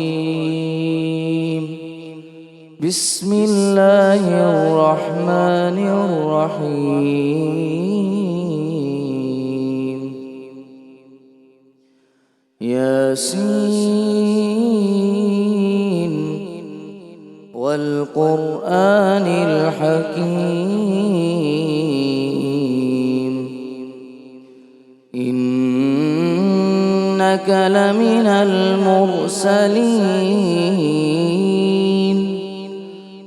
الرجيم بسم الله الرحمن الرحيم ياسين والقرآن الحكيم إنك لمن المرسلين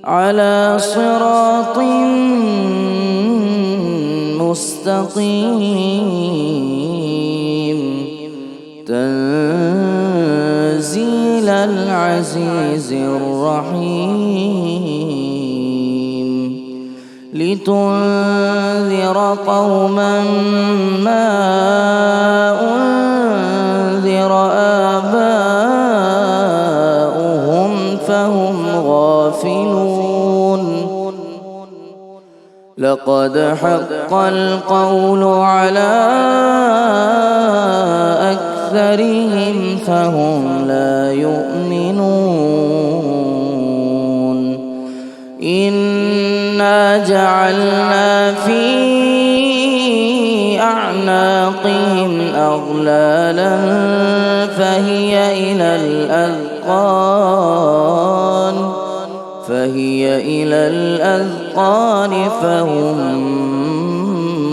على صراط مستقيم تنزيل العزيز الرحيم لتنذر قوما ما أنذر آباؤهم فهم غافلون لقد حق القول على أكثرهم فهم لا يؤمنون إنا جعلنا في أعناقهم أغلالا فهي إلى الأذقان فهم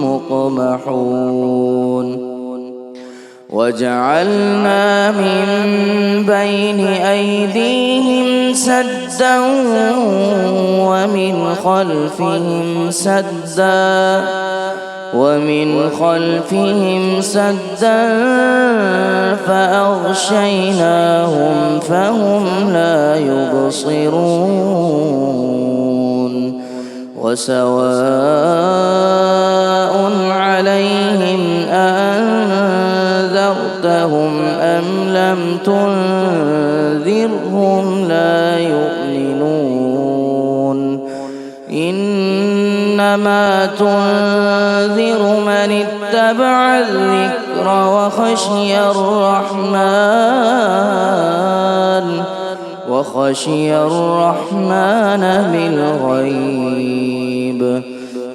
مقمحون وجعلنا من بين أيديهم سدا ومن خلفهم سدا فأغشيناهم فهم لا يبصرون وسواء عليهم أأنذرتهم أم لم تنذرهم لا يؤمنون إنما تنذر من اتبع الذكر وخشي الرحمن بالغيب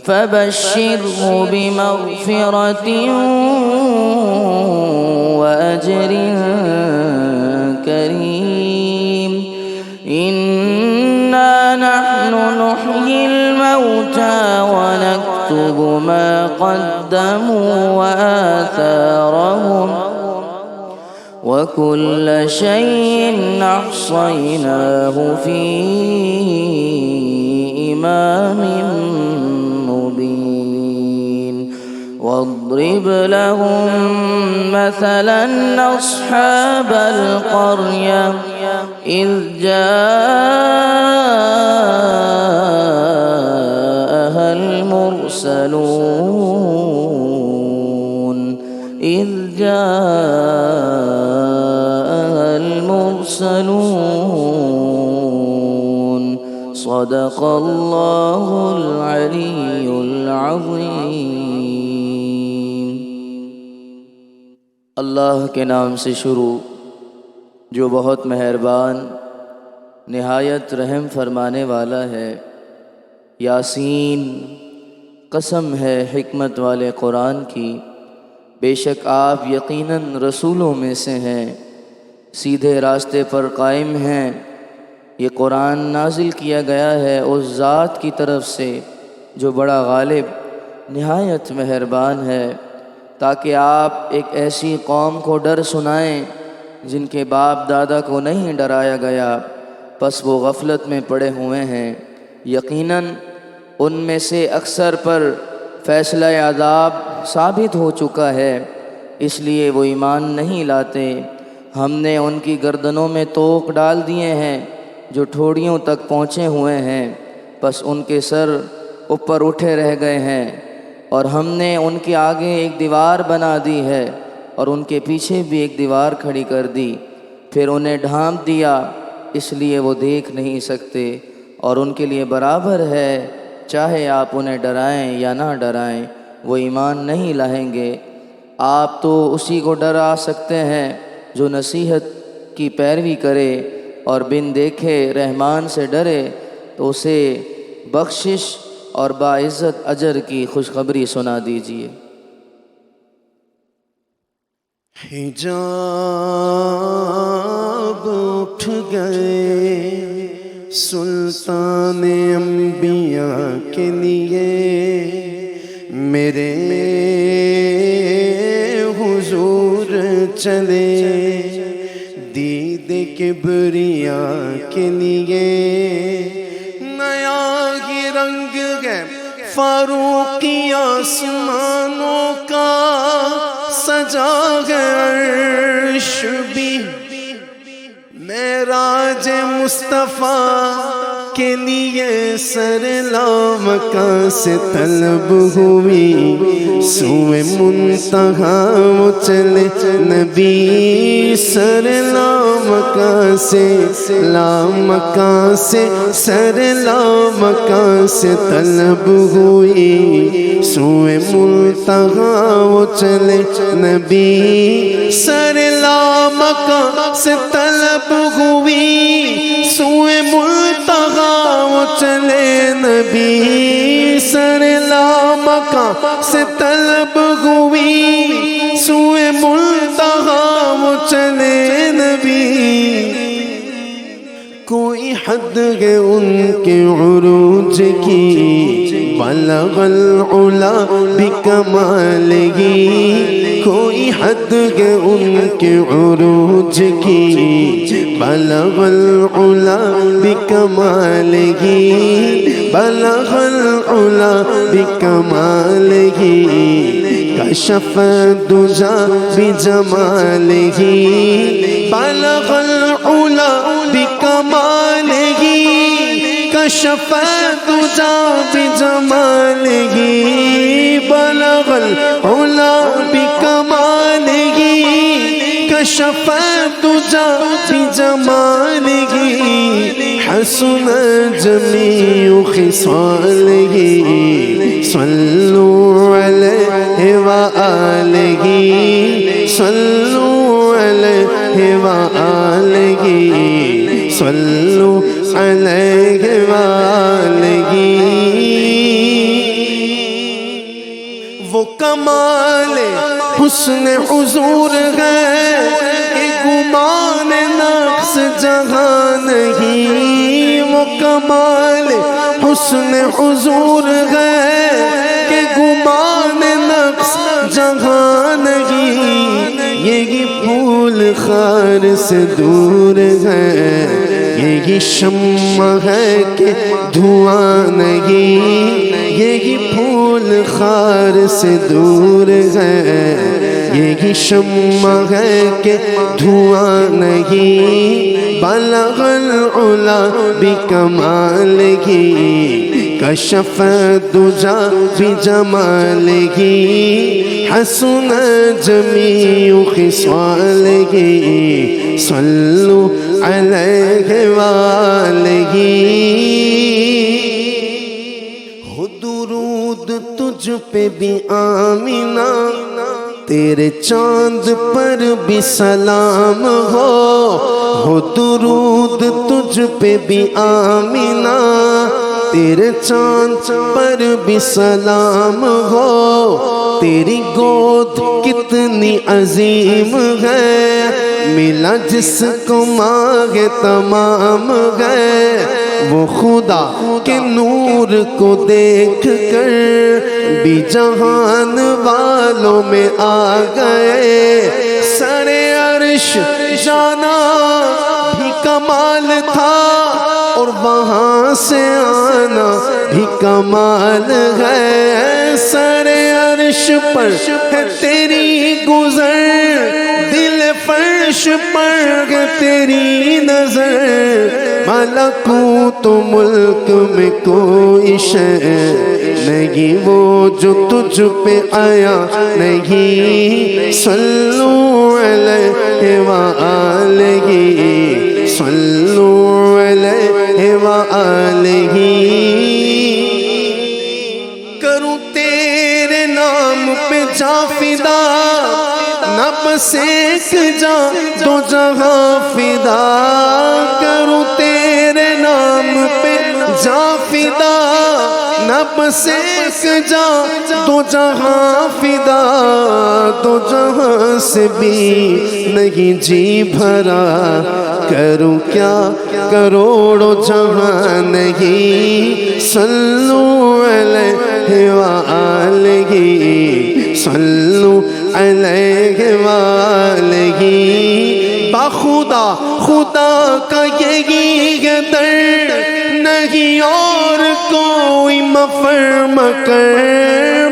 فبشره بمغفرة وأجر كريم إنا نحن نحيي الموتى ونكتب ما قدموا وآثارهم وكل شيء أحصيناه في إمام مبين واضرب لهم مثلا أصحاب القرية إذ جاءها المرسلون صدق الله العلي العظيم اللہ کے نام سے شروع جو بہت مہربان نہایت رحم فرمانے والا ہے۔ یاسین، قسم ہے حکمت والے قرآن کی، بے شک آپ یقیناً رسولوں میں سے ہیں، سیدھے راستے پر قائم ہیں۔ یہ قرآن نازل کیا گیا ہے اس ذات کی طرف سے جو بڑا غالب نہایت مہربان ہے، تاکہ آپ ایک ایسی قوم کو ڈر سنائیں جن کے باپ دادا کو نہیں ڈرایا گیا، پس وہ غفلت میں پڑے ہوئے ہیں۔ یقیناً ان میں سے اکثر پر فیصلہ عذاب ثابت ہو چکا ہے، اس لیے وہ ایمان نہیں لاتے۔ ہم نے ان کی گردنوں میں توق ڈال دیے ہیں جو ٹھوڑیوں تک پہنچے ہوئے ہیں، پس ان کے سر اوپر اٹھے رہ گئے ہیں، اور ہم نے ان کے آگے ایک دیوار بنا دی ہے اور ان کے پیچھے بھی ایک دیوار کھڑی کر دی، پھر انہیں ڈھانپ دیا، اس لیے وہ دیکھ نہیں سکتے، اور ان کے لیے برابر ہے چاہے آپ انہیں ڈرائیں یا نہ ڈرائیں، وہ ایمان نہیں لائیں گے۔ آپ تو اسی کو ڈرا سکتے ہیں جو نصیحت کی پیروی کرے اور بن دیکھے رحمان سے ڈرے تو اسے بخشش اور باعزت اجر کی خوشخبری سنا دیجیے۔ حجاب اٹھ گئے سلطان انبیاء کے لیے، میرے حضور چلے دید کبریاء کے لیے، نیا ہی رنگ ہے فاروقی آسمانوں کا، سجا ہے عرش بھی معراج مصطفیٰ کے لیے، سر لامکاں سے طلب ہوئی سوئے منتہا وہ چلے نبی، سر لامکاں سے سر لامکاں سے طلب ہوئی سوئے منتہا وہ چلے نبی، سر لامکاں سے طلب ہوئی سوئے منتہا وہ چلے نبی، سر لامکاں سے طلب ہوئی سوئے منتہا وہ چلے نبی، کوئی حد ہے ان کے عروج کی، بلغ العلا بکمالہ، کوئی حد ہے ان کے عروج کی، بلغ العلا بکمالہ، بلغ العلا بکمالہ، کشف الدجا بجمالہ، بلغ العلا بکمالہ، کشف الدجا بجمالہ، بلغ العلا بکمالہ، کشف الدجا بجمالہ، حسن جمیع خصالہ، صلوا علیہ وآلہ، صلوا علیہ وآلہ، صلوا علیہ وآلہ، وہ کمال حسن حضور ہے کہ گمان نقص جہاں نہیں، وہ کمال حسن حضور ہے کہ گمان نقص جہاں نہیں، یہی پھول خار سے دور ہے، یہی شمع ہے کہ دھواں نہیں، یہی پھول خار سے دور ہے، یہی شمع ہے کہ دھواں نہیں، بلغ العلا بکمالہ، کشف الدجا بجمالہ، حسن جمیع خصالہ، صلوا علیہ وآلہ، ہو درود تجھ پہ بھی آمینہ، تیرے چاند پر بھی سلام ہو درود تجھ پہ بھی آمینہ، تیرے چاند پر بھی سلام ہو، تیری گود کتنی عظیم ہے، ملا جس کو مانگ تمام ہے، وہ خدا کے نور کو دیکھ کر بھی جہان والوں میں آ گئے، سر عرش جانا بھی کمال تھا اور وہاں سے آنا بھی کمال ہے، سر عرش پر ہے تیری گزر، دل فرش پر ہے تیری نظر، ملکوت ملک میں کوئی شے نہیں وہ جو تجھ پہ آیا نہیں، صلوا علیہ وآلہ، صلوا علیہ وآلہ، کروں تیرے نام پہ جا فدا، نہ بس ایک جا دو جہاں فدا، نہ بس ایک جا دو جہاں فدا، دو جہاں سے بھی نہیں جی بھرا، کروں کیا کروڑوں جہاں نہیں، صلو علیہ وآلہ، صلو علیہ وآلہ۔ بخدا خدا کا یہی ہے در، نہیں اور کوئی مفر مکر،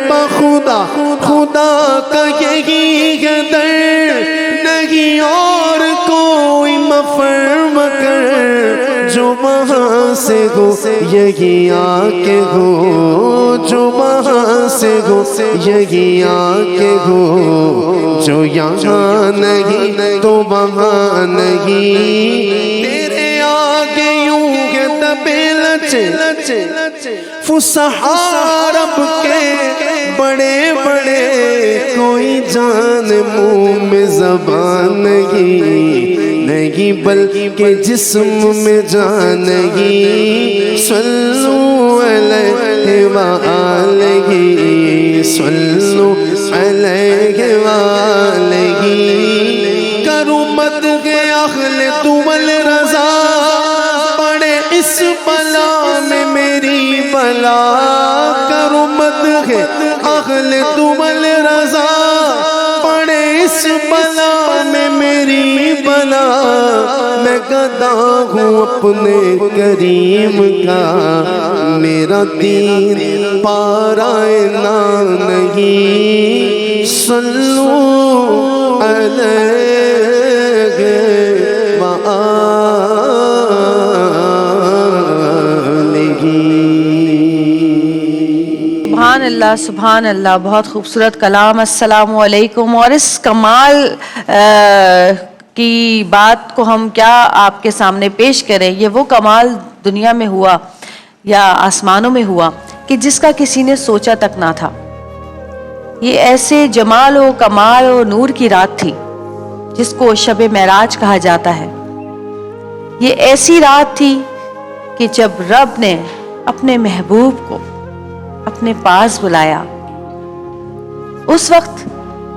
بخدا خدا کا یہی ہے در، نہیں اور کوئی مفر مکر، جو وہاں سے ہو یہی آ کے ہو، جو وہاں سے ہو یہی آ کے ہو، جو یہاں نہیں تو وہاں نہیں، تیرے آگے یوں ہے دبے لچے فصحاء رب کے بڑے بڑے، کوئی جان منہ میں زبان نہیں بلکہ جسم میں جان نہیں، صلو علیہ وآلہ، صلو علیہ وآلہ۔ کروں مدح اہل دول رضا، پڑے اس بلا میں میری بلا، کروں مدح اہل دول رضا، پڑے اس بلا میں میری بلا، میں گدا ہوں اپنے کریم کا، میرا دین پارائے نا نہیں، صلو علیہ وآلہ۔ سبحان اللہ سبحان اللہ، بہت خوبصورت کلام۔ السلام علیکم۔ اور اس کمال کی بات کو ہم کیا آپ کے سامنے پیش کریں، یہ وہ کمال دنیا میں ہوا یا آسمانوں میں ہوا کہ جس کا کسی نے سوچا تک نہ تھا۔ یہ ایسے جمال و کمال و نور کی رات تھی جس کو شب معراج کہا جاتا ہے۔ یہ ایسی رات تھی کہ جب رب نے اپنے محبوب کو اپنے پاس بلایا، اس وقت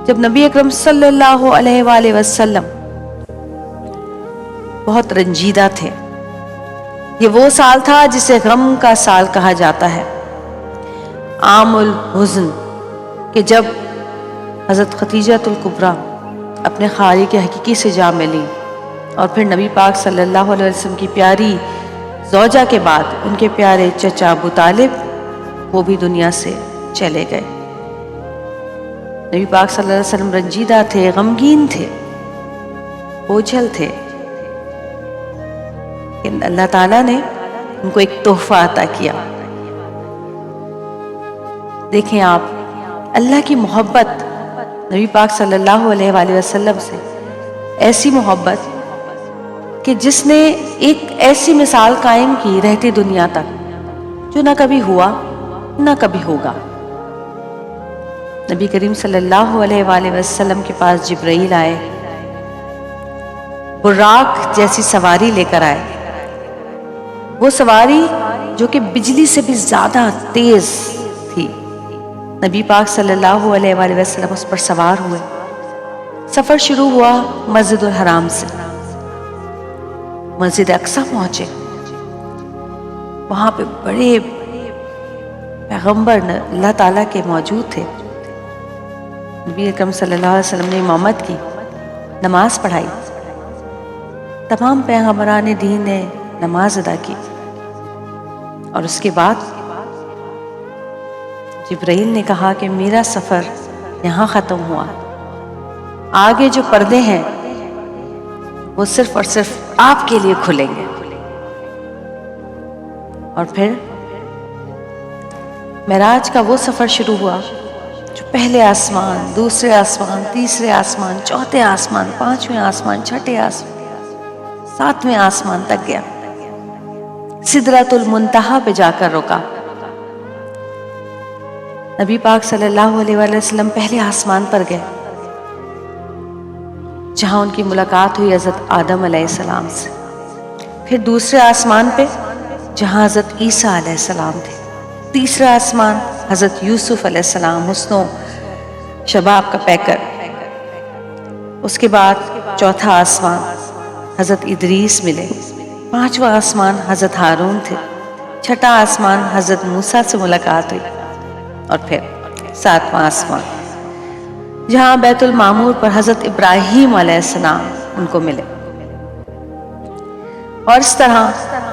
جب نبی اکرم صلی اللہ علیہ وآلہ وسلم بہت رنجیدہ تھے۔ یہ وہ سال تھا جسے غم کا سال کہا جاتا ہے، عام الحزن، کہ جب حضرت خدیجہ الکبریٰ اپنے خالق حقیقی سے جا ملی، اور پھر نبی پاک صلی اللہ علیہ وسلم کی پیاری زوجہ کے بعد ان کے پیارے چچا ابو طالب وہ بھی دنیا سے چلے گئے۔ نبی پاک صلی اللہ علیہ وسلم رنجیدہ تھے، غمگین تھے، بوجھل تھے، لیکن اللہ تعالیٰ نے ان کو ایک تحفہ عطا کیا۔ دیکھیں آپ، اللہ کی محبت نبی پاک صلی اللہ علیہ وآلہ وسلم سے، ایسی محبت کہ جس نے ایک ایسی مثال قائم کی رہتی دنیا تک جو نہ کبھی ہوا نہ کبھی ہوگا۔ نبی کریم صلی اللہ علیہ وآلہ وسلم کے پاس جبرائیل آئے، براق جیسی سواری لے کر آئے، وہ سواری جو کہ بجلی سے بھی زیادہ تیز تھی۔ نبی پاک صلی اللہ علیہ وآلہ وسلم اس پر سوار ہوئے۔ سفر شروع ہوا مسجد الحرام سے، مسجد اقصی پہنچے۔ وہاں پہ بڑے پیغمبر اللہ تعالیٰ کے موجود تھے۔ نبی اکرم صلی اللہ علیہ وسلم نے امامت کی، نماز پڑھائی، تمام پیغمبران دین نے نماز ادا کی، اور اس کے بعد جبرائیل نے کہا کہ میرا سفر یہاں ختم ہوا، آگے جو پردے ہیں وہ صرف اور صرف آپ کے لیے کھلیں گے۔ اور پھر معراج کا وہ سفر شروع ہوا جو پہلے آسمان، دوسرے آسمان، تیسرے آسمان، چوتھے آسمان، پانچویں آسمان، چھٹے آسمان، ساتویں آسمان تک گیا، سدرۃ المنتہا پہ جا کر رکا۔ نبی پاک صلی اللہ علیہ وآلہ وسلم پہلے آسمان پر گئے، جہاں ان کی ملاقات ہوئی حضرت آدم علیہ السلام سے۔ پھر دوسرے آسمان پہ جہاں حضرت عیسیٰ علیہ السلام تھے۔ تیسرا آسمان حضرت یوسف علیہ السلام حسن و شباب کا پیکر. اس کے بعد چوتھا آسمان حضرت ادریس ملے. پانچواں آسمان حضرت ہارون تھے. چھٹا آسمان حضرت موسیٰ سے ملاقات ہوئی. اور پھر ساتواں آسمان جہاں بیت المعمور پر حضرت ابراہیم علیہ السلام ان کو ملے. اور اس طرح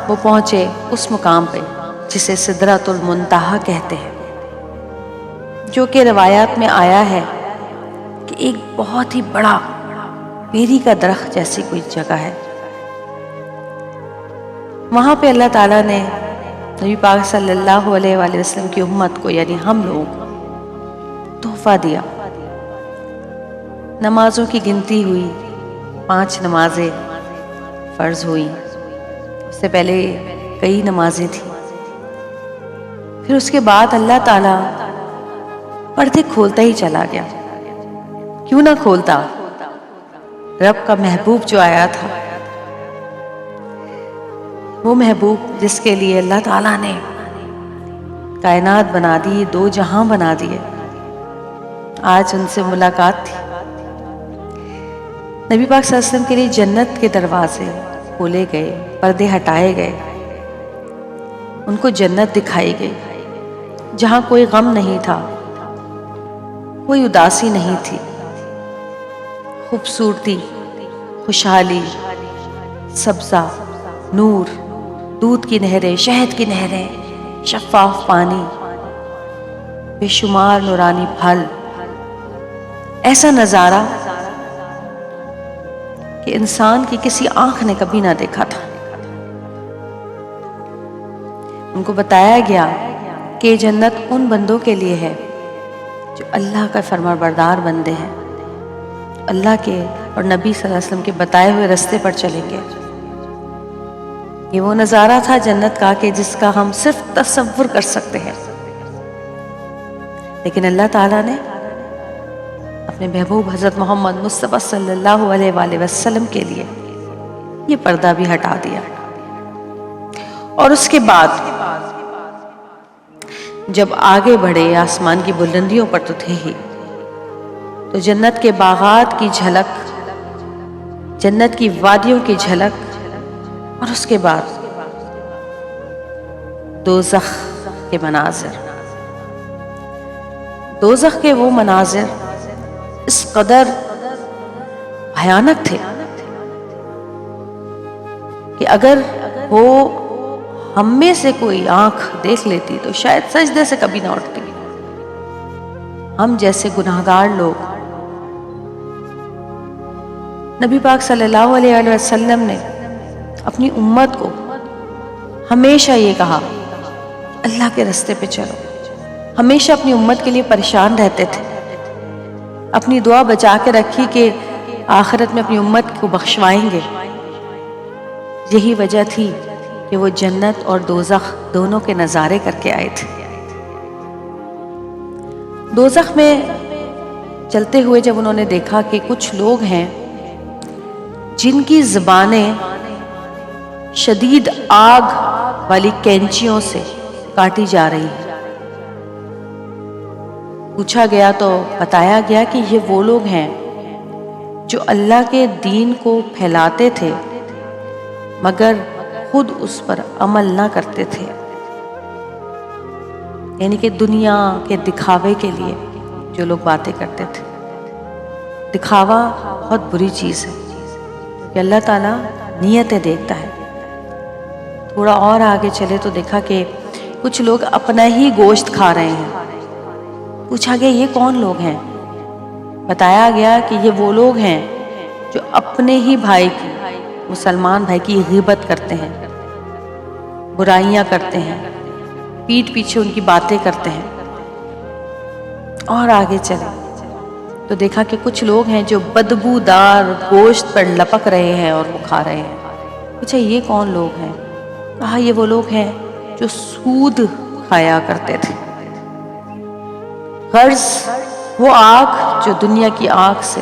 وہ پہنچے اس مقام پہ جسے سدرۃ المنتہا کہتے ہیں، جو کہ روایات میں آیا ہے کہ ایک بہت ہی بڑا بیری کا درخت جیسی کوئی جگہ ہے. وہاں پہ اللہ تعالیٰ نے نبی پاک صلی اللہ علیہ وآلہ وسلم کی امت کو، یعنی ہم لوگ، تحفہ دیا. نمازوں کی گنتی ہوئی. 5 نمازیں فرض ہوئی. اس سے پہلے کئی نمازیں تھیں. پھر اس کے بعد اللہ تعالیٰ پردے کھولتا ہی چلا گیا. کیوں نہ کھولتا؟ رب کا محبوب جو آیا تھا، وہ محبوب جس کے لیے اللہ تعالیٰ نے کائنات بنا دی، 2 جہاں بنا دیے، آج ان سے ملاقات تھی. نبی پاک صلی اللہ علیہ وسلم کے لیے جنت کے دروازے کھولے گئے، پردے ہٹائے گئے، ان کو جنت دکھائی گئی جہاں کوئی غم نہیں تھا، کوئی اداسی نہیں تھی. خوبصورتی، خوشحالی، سبزہ، نور، دودھ کی نہریں، شہد کی نہریں، شفاف پانی، بے شمار نورانی پھل. ایسا نظارہ کہ انسان کی کسی آنکھ نے کبھی نہ دیکھا تھا. ان کو بتایا گیا کہ جنت ان بندوں کے لیے ہے جو اللہ کا فرمانبردار بندے ہیں، اللہ کے اور نبی صلی اللہ علیہ وسلم کے بتائے ہوئے راستے پر چلیں گے. یہ وہ نظارہ تھا جنت کا کہ جس کا ہم صرف تصور کر سکتے ہیں، لیکن اللہ تعالیٰ نے اپنے محبوب حضرت محمد مصطفیٰ صلی اللہ علیہ وآلہ وسلم کے لیے یہ پردہ بھی ہٹا دیا. اور اس کے بعد جب آگے بڑھے، آسمان کی بلندیوں پر تو تھے ہی، تو جنت کے باغات کی جھلک، جنت کی وادیوں کی جھلک، اور اس کے بعد دوزخ کے مناظر. دوزخ کے وہ مناظر اس قدر بھیانک تھے کہ اگر وہ ہم میں سے کوئی آنکھ دیکھ لیتی تو شاید سجدے سے کبھی نہ اٹھتی. ہم جیسے گناہگار لوگ، نبی پاک صلی اللہ علیہ وآلہ وسلم نے اپنی امت کو ہمیشہ یہ کہا اللہ کے راستے پہ چلو. ہمیشہ اپنی امت کے لیے پریشان رہتے تھے. اپنی دعا بچا کے رکھی کہ آخرت میں اپنی امت کو بخشوائیں گے. یہی وجہ تھی کہ وہ جنت اور دوزخ دونوں کے نظارے کر کے آئے تھے. دوزخ میں چلتے ہوئے جب انہوں نے دیکھا کہ کچھ لوگ ہیں جن کی زبانیں شدید آگ والی کینچیوں سے کاٹی جا رہی ہیں. پوچھا گیا تو بتایا گیا کہ یہ وہ لوگ ہیں جو اللہ کے دین کو پھیلاتے تھے مگر خود اس پر عمل نہ کرتے تھے. یعنی کہ دنیا کے دکھاوے کے لیے جو لوگ باتیں کرتے تھے. دکھاوا بہت بری چیز ہے کہ اللہ تعالیٰ نیتیں دیکھتا ہے. تھوڑا اور آگے چلے تو دیکھا کہ کچھ لوگ اپنا ہی گوشت کھا رہے ہیں. پوچھا گیا یہ کون لوگ ہیں؟ بتایا گیا کہ یہ وہ لوگ ہیں جو اپنے ہی بھائی کی، مسلمان بھائی کی غیبت کرتے ہیں، برائیاں کرتے ہیں، پیٹھ پیچھے ان کی باتیں کرتے ہیں. اور آگے چلے تو دیکھا کہ کچھ لوگ ہیں جو بدبودار گوشت پر لپک رہے ہیں اور وہ کھا رہے ہیں. پوچھا یہ کون لوگ ہیں؟ کہا یہ وہ لوگ ہیں جو سود کھایا کرتے تھے. غرض وہ آگ جو دنیا کی آگ سے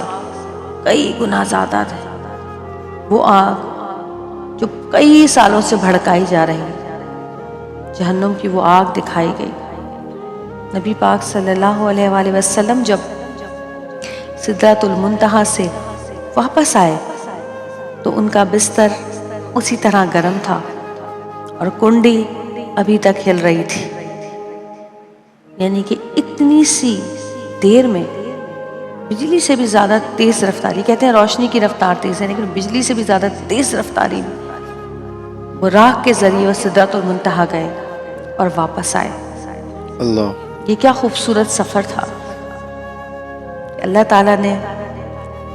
کئی گنا زیادہ ہے، وہ آگ جو کئی سالوں سے بھڑکائی جا رہی ہے، جہنم کی وہ آگ دکھائی گئی. نبی پاک صلی اللہ علیہ وآلہ وسلم جب سدرۃ المنتہا سے واپس آئے تو ان کا بستر اسی طرح گرم تھا اور کنڈی ابھی تک ہل رہی تھی، یعنی کہ اتنی سی دیر میں بجلی سے بھی زیادہ تیز رفتاری، کہتے ہیں روشنی کی رفتار تیز ہے لیکن بجلی سے بھی زیادہ تیز رفتاری میں وہ راہ کے ذریعے وہ سدرۃ المنتہا گئے اور واپس آئے۔ اللہ، یہ کیا خوبصورت سفر تھا۔ اللہ تعالیٰ نے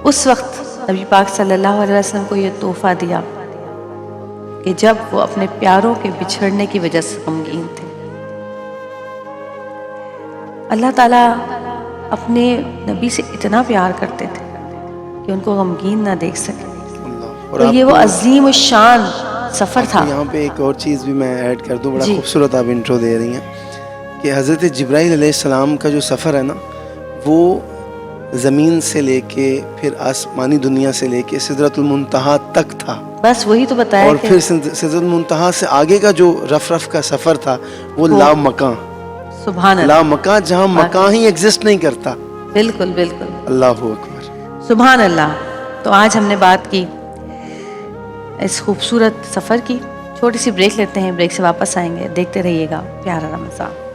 اس وقت نبی پاک صلی اللہ علیہ وسلم کو یہ تحفہ دیا کہ جب وہ اپنے پیاروں کے بچھڑنے کی وجہ سے غمگین تھے۔ اللہ تعالیٰ اپنے نبی سے اتنا پیار کرتے تھے کہ ان کو غمگین نہ دیکھ سکے، اور تو یہ وہ عظیم الشان سفر تھا۔ یہاں پہ ایک اور چیز بھی میں ایڈ کر دوں، بڑا جی خوبصورت آپ انٹرو دے رہی ہیں کہ حضرت جبرائیل علیہ السلام کا جو سفر ہے نا، وہ زمین سے لے کے پھر آسمانی دنیا سے لے کے سدرۃ المنتہا تک تھا، بس وہی تو بتایا اور کہ پھر سدرۃ المنتہا سے آگے کا جو رف کا سفر تھا وہ لا مکان، سبحان لا اللہ، مکان جہاں مکان ہی ایگزسٹ نہیں کرتا۔ بالکل بالکل، اللہ اکبر، سبحان اللہ۔ تو آج ہم نے بات کی اس خوبصورت سفر کی۔ چھوٹی سی بریک لیتے ہیں، بریک سے واپس آئیں گے، دیکھتے رہیے گا پیارا رمضان۔